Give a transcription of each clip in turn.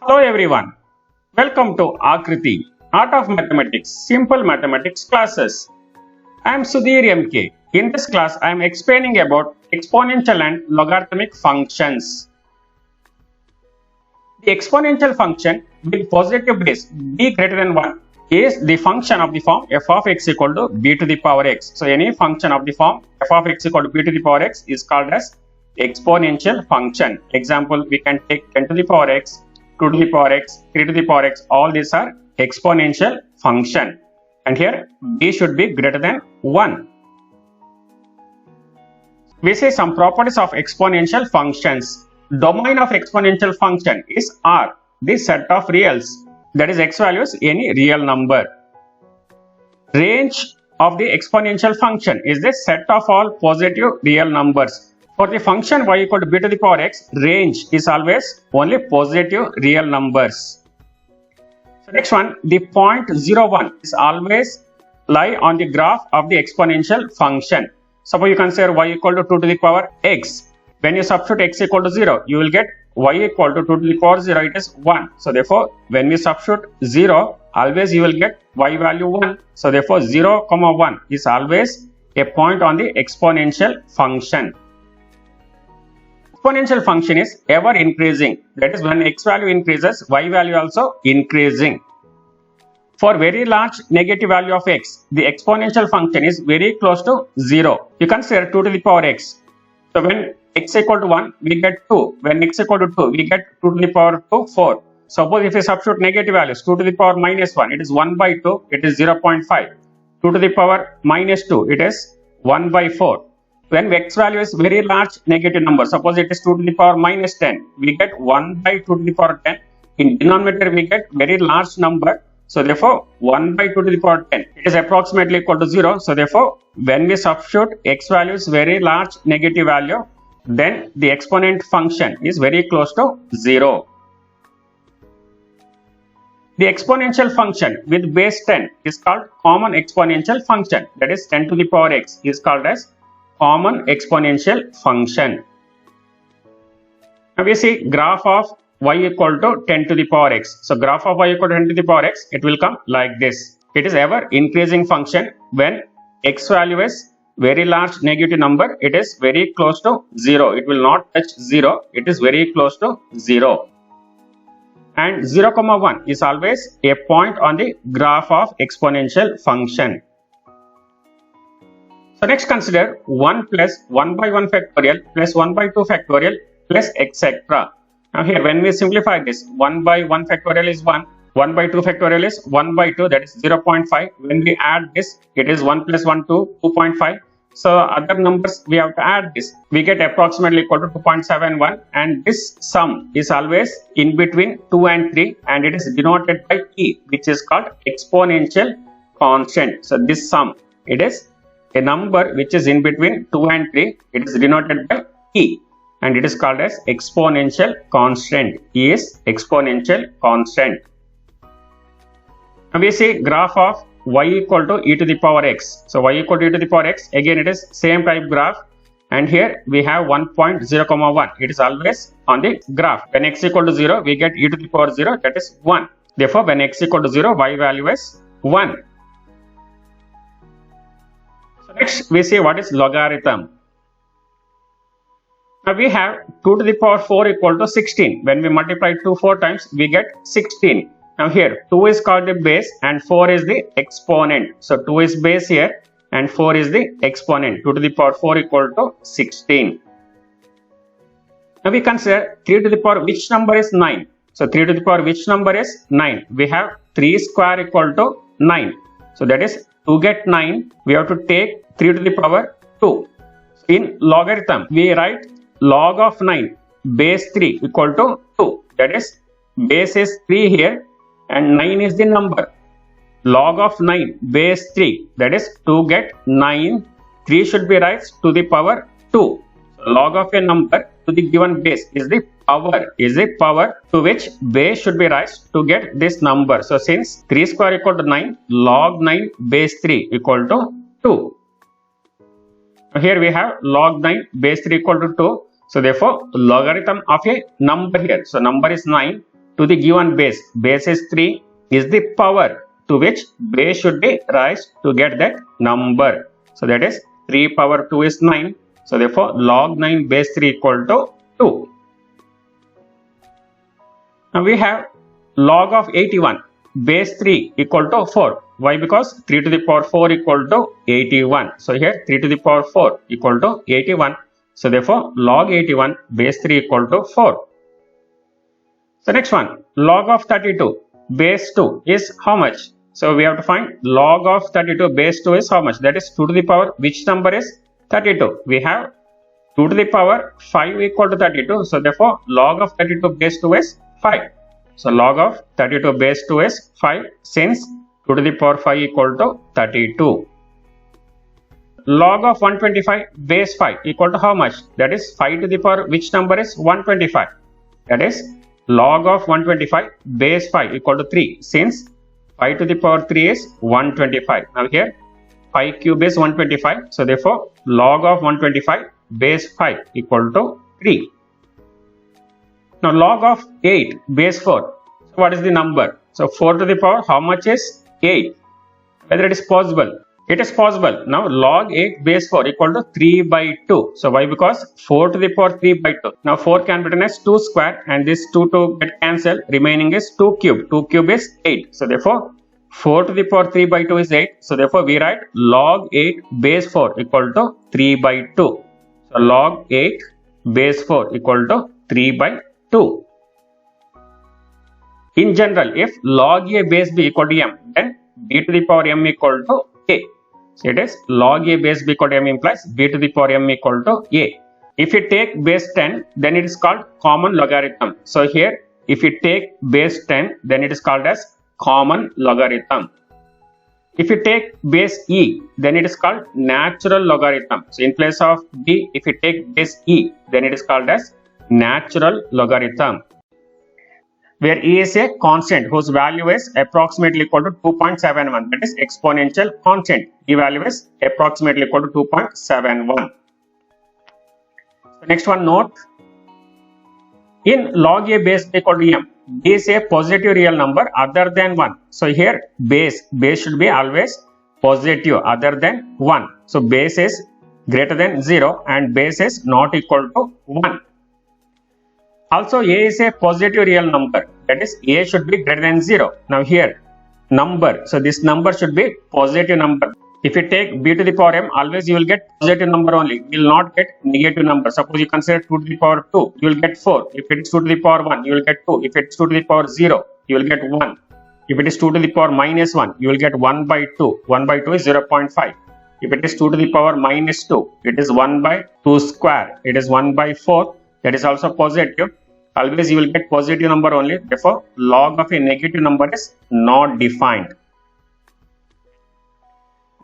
Hello everyone, welcome to Akriti, Art of Mathematics, Simple Mathematics classes. I am Sudhir MK. In this class, I am explaining about exponential and logarithmic functions. The exponential function with positive base b greater than 1 is the function of the form f of x equal to b to the power x. So, any function of the form f of x equal to b to the power x is called as exponential function. Example, we can take 10 to the power x, 2 to the power x, 3 to the power x, all these are exponential function. And here b should be greater than 1. We see some properties of exponential functions. Domain of exponential function is R, the set of reals, that is x values any real number. Range of the exponential function is the set of all positive real numbers. For the function y equal to b to the power x, range is always only positive real numbers. So next one, the point 0,1 is always lie on the graph of the exponential function. Suppose you consider y equal to 2 to the power x. When you substitute x equal to 0, you will get y equal to 2 to the power 0, it is 1. So therefore, when we substitute 0, always you will get y value 1. So therefore, 0, 1 is always a point on the exponential function. Exponential function is ever increasing. That is, when x value increases, y value also increasing. For very large negative value of x, the exponential function is very close to 0. You consider 2 to the power x. So when x equal to 1, we get 2. When x equal to 2, we get 2 to the power 2, 4. Suppose if we substitute negative values, 2 to the power minus 1, it is 1 by 2, it is 0.5. 2 to the power minus 2, it is 1 by 4. When x value is very large negative number, suppose it is 2 to the power minus 10, we get 1 by 2 to the power 10. In denominator, we get very large number. So therefore, 1 by 2 to the power 10, it is approximately equal to 0. So therefore, when we substitute x value is very large negative value, then the exponent function is very close to 0. The exponential function with base 10 is called common exponential function. That is 10 to the power x is called as common exponential function. Now we see graph of y equal to 10 to the power x. So graph of y equal to 10 to the power x, it will come like this. It is ever increasing function. When x value is very large negative number, it is very close to 0. It will not touch 0. It is very close to 0. And 0, 1 is always a point on the graph of exponential function. So next consider 1 plus 1 by 1 factorial plus 1 by 2 factorial plus etc. Now here when we simplify this, 1 by 1 factorial is 1, 1 by 2 factorial is 1 by 2, that is 0.5. When we add this, it is 1 plus 1, 2, 2.5. So other numbers we have to add this. We get approximately equal to 2.71, and this sum is always in between 2 and 3, and it is denoted by e, which is called exponential constant. So this sum, it is a number which is in between 2 and 3. It is denoted by e, and it is called as exponential constant. E is exponential constant. Now we see graph of y equal to e to the power x. So y equal to e to the power x, again it is same type graph, and here we have 1.0, 1. It is always on the graph. When x equal to 0, we get e to the power 0, that is 1. Therefore, when x equal to 0, y value is 1. So next we see what is logarithm. Now we have 2 to the power 4 equal to 16. When we multiply 2 4 times, we get 16. Now here 2 is called the base and 4 is the exponent. So 2 is base here and 4 is the exponent. 2 to the power 4 equal to 16. Now we consider 3 to the power which number is 9. So 3 to the power which number is 9. We have 3 square equal to 9. So that is, to get 9, we have to take 3 to the power 2. In logarithm, we write log of 9 base 3 equal to 2. That is, base is 3 here and 9 is the number. Log of 9 base 3, that is, to get 9, 3 should be raised to the power 2. So log of a number to the given base is the power to which base should be raised to get this number. So since 3 square equal to 9, log 9 base 3 equal to 2. Here we have log 9 base 3 equal to 2. So therefore, logarithm of a number here. So number is 9. to the given base. Base is 3 is the power to which base should be raised to get that number. So that is 3 power 2 is 9. So therefore log 9 base 3 equal to 2. Now we have log of 81 base 3 equal to 4. Why? Because 3 to the power 4 equal to 81. So here 3 to the power 4 equal to 81. So therefore log 81 base 3 equal to 4. So next one, log of 32 base 2 is how much? So we have to find log of 32 base 2 is how much? That is 2 to the power which number is 32? We have 2 to the power 5 equal to 32. So therefore log of 32 base 2 is 5. So log of 32 base 2 is 5 since 2 to the power 5 equal to 32. Log of 125 base 5 equal to how much? That is 5 to the power which number is 125? That is log of 125 base 5 equal to 3 since 5 to the power 3 is 125. Now here 5 cube is 125. So therefore log of 125 base 5 equal to 3. Now log of 8 base 4. So what is the number? So 4 to the power how much is 8? Whether it is possible? It is possible. Now log 8 base 4 equal to 3 by 2. So why? Because 4 to the power 3 by 2. Now 4 can be written as 2 square and this 2 to get cancelled. Remaining is 2 cube. 2 cube is 8. So therefore 4 to the power 3 by 2 is 8. So therefore we write log 8 base 4 equal to 3 by 2. So log 8 base 4 equal to 3 by 2. In general, if log a base b equal to m, then b to the power m equal to a. So it is log a base b equal to m implies b to the power m equal to a. If you take base 10, then it is called common logarithm. So here, if you take base 10, then it is called as common logarithm. If you take base e, then it is called natural logarithm. So in place of b, if you take base e, then it is called as natural logarithm, where e is a constant whose value is approximately equal to 2.71. That is exponential constant. E value is approximately equal to 2.71. So next one, note. In log a base b equal to m, b is a positive real number other than 1. So here base should be always positive other than 1. So base is greater than 0 and base is not equal to 1. Also, a is a positive real number. That is, a should be greater than 0. Now here, number. So this number should be positive number. If you take b to the power m, always you will get positive number only. You will not get negative number. Suppose you consider 2 to the power 2, you will get 4. If it is 2 to the power 1, you will get 2. If it is 2 to the power 0, you will get 1. If it is 2 to the power minus 1, you will get 1 by 2. 1 by 2 is 0.5. If it is 2 to the power minus 2, it is 1 by 2 square. It is 1 by 4. That is also positive. Always you will get positive number only. Therefore, log of a negative number is not defined.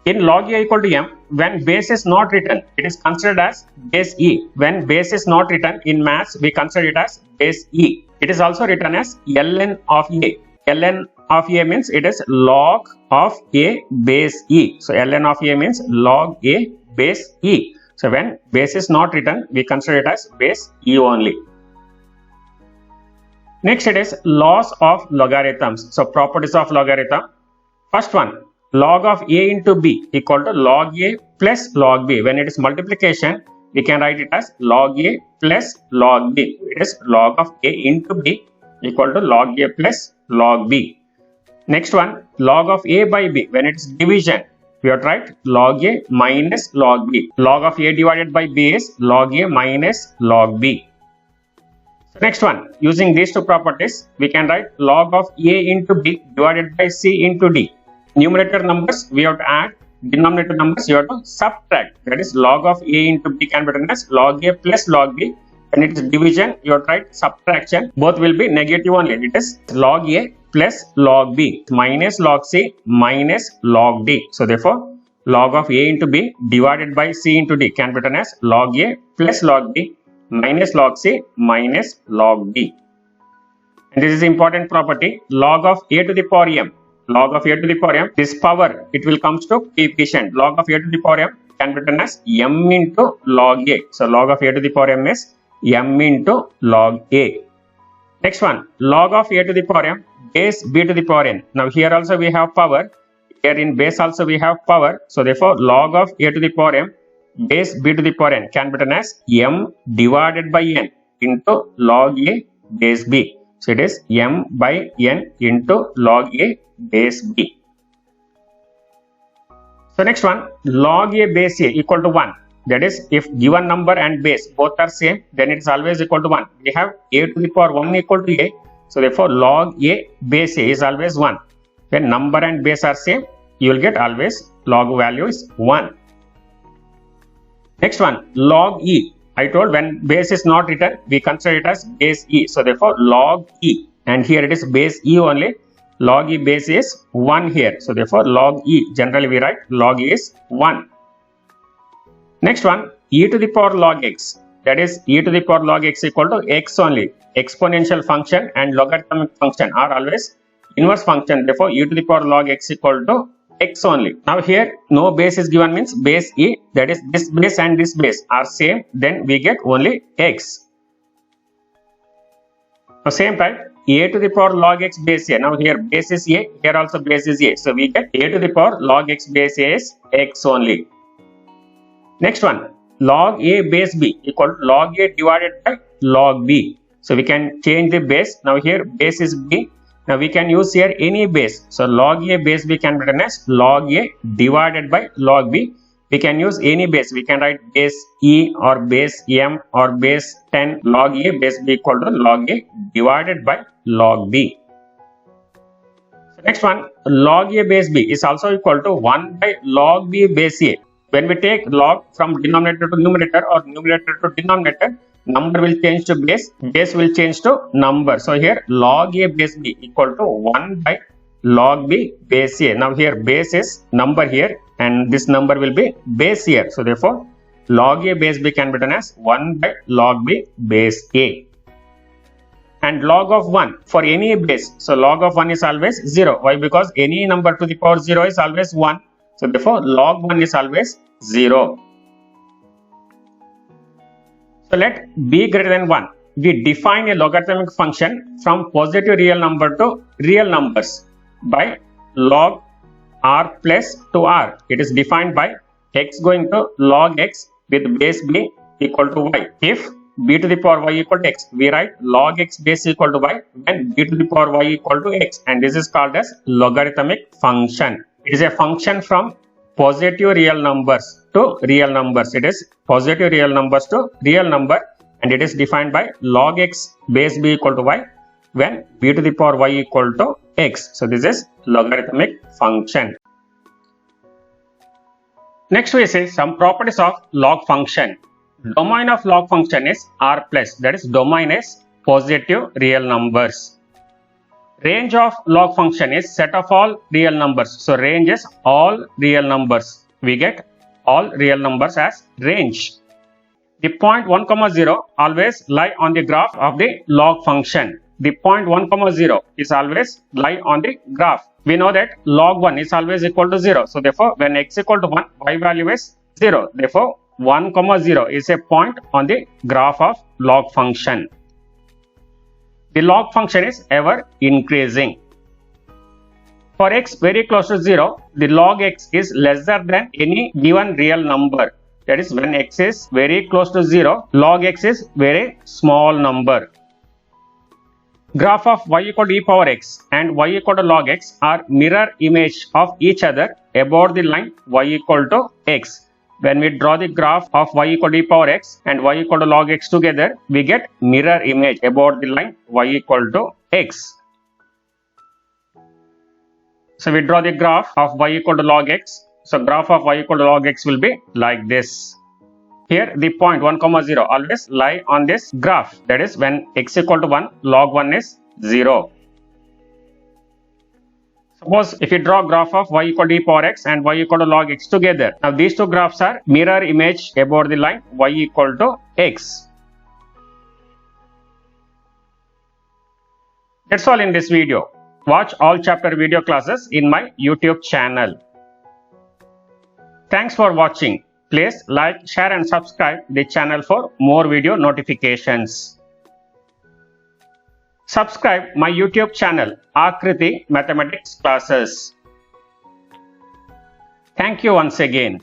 In log a equal to m, when base is not written, it is considered as base e. When base is not written in maths, we consider it as base e. It is also written as ln of a. Ln of a means it is log of a base e. So ln of a means log a base e. So when base is not written, we consider it as base e only. Next it is laws of logarithms. So properties of logarithm. First one, log of a into b equal to log a plus log b. When it is multiplication, we can write it as log a plus log b. It is log of a into b equal to log a plus log b. Next one, log of a by b. When it is division, we have to write log a minus log b. Log of a divided by b is log a minus log b. Next one, using these two properties, we can write log of a into b divided by c into d. Numerator numbers we have to add, denominator numbers you have to subtract. That is, log of a into b can be written as log a plus log b. When it is division, you have to write subtraction. Both will be negative only. It is log a plus log b minus log c minus log d. So therefore, log of a into b divided by c into d can be written as log a plus log b minus log c minus log d. And this is important property, log of a to the power m. Log of a to the power m, this power, it will comes to coefficient. Log of a to the power m can be written as m into log a. So log of a to the power m is m into log a. Next one, log of a to the power m base b to the power n. Now here also we have power. Here in base also we have power. So therefore log of a to the power m base b to the power n can be written as m divided by n into log a base b. So it is m by n into log a base b. So next one, log a base a equal to 1. That is, if given number and base both are same, then it is always equal to 1. We have a to the power 1 equal to a. So therefore log a base a is always 1. When number and base are same, you will get always log value is 1. Next one, log e. I told when base is not written, we consider it as base e. So therefore log e, and here it is base e only. Log e base is 1 here. So therefore log e, generally we write log e is 1. Next one, e to the power log x. That is, e to the power log x equal to x only. Exponential function and logarithmic function are always inverse function. Therefore e to the power log x equal to x only. Now here no base is given, means base e, that is this base and this base are same, then we get only x. Now same type, a to the power log x base a. Now here base is a, here also base is a. So we get a to the power log x base a is x only. Next one, log a base b equal to log a divided by log b. So we can change the base. Now here base is b. Now we can use here any base. So log a base b can be written as log a divided by log b. We can use any base. We can write base e or base m or base 10. Log a base b equal to log a divided by log b. So next one, log a base b is also equal to 1 by log b base a. When we take log from denominator to numerator or numerator to denominator, number will change to base, base will change to number. So here log a base b equal to 1 by log b base a. Now here base is number here and this number will be base here. So therefore log a base b can be written as 1 by log b base a. And log of 1 for any base. So log of 1 is always 0. Why? Because any number to the power 0 is always 1. So therefore log 1 is always 0. So let b greater than 1. We define a logarithmic function from positive real number to real numbers by log r plus to r. It is defined by x going to log x with base b equal to y. If b to the power y equal to x, we write log x base equal to y and b to the power y equal to x, and this is called as logarithmic function. It is a function from positive real numbers to real numbers. It is positive real numbers to real number, and it is defined by log x base b equal to y when b to the power y equal to x. So this is logarithmic function. Next we see some properties of log function. Domain of log function is r plus, that is domain is positive real numbers. Range of log function is set of all real numbers. So range is all real numbers. We get all real numbers as range. The point 1, 0 always lie on the graph of the log function. The point 1, 0 is always lie on the graph. We know that log 1 is always equal to 0. So therefore when x equal to 1, y value is 0. Therefore 1, 0 is a point on the graph of log function. The log function is ever increasing. For x very close to 0, the log x is lesser than any given real number. That is, when x is very close to 0, log x is very small number. Graph of y equal to e power x and y equal to log x are mirror image of each other about the line y equal to x. When we draw the graph of y equal to e power x and y equal to log x together, we get mirror image about the line y equal to x. So we draw the graph of y equal to log x. So graph of y equal to log x will be like this. Here the point 1, 0 always lie on this graph. That is, when x equal to 1, log 1 is 0. Suppose if you draw graph of y equal to e power x and y equal to log x together. Now these two graphs are mirror image about the line y equal to x. That's all in this video. Watch all chapter video classes in my YouTube channel. Thanks for watching. Please like, share and subscribe the channel for more video notifications. Subscribe my YouTube channel Akriti Mathematics Classes. Thank you once again.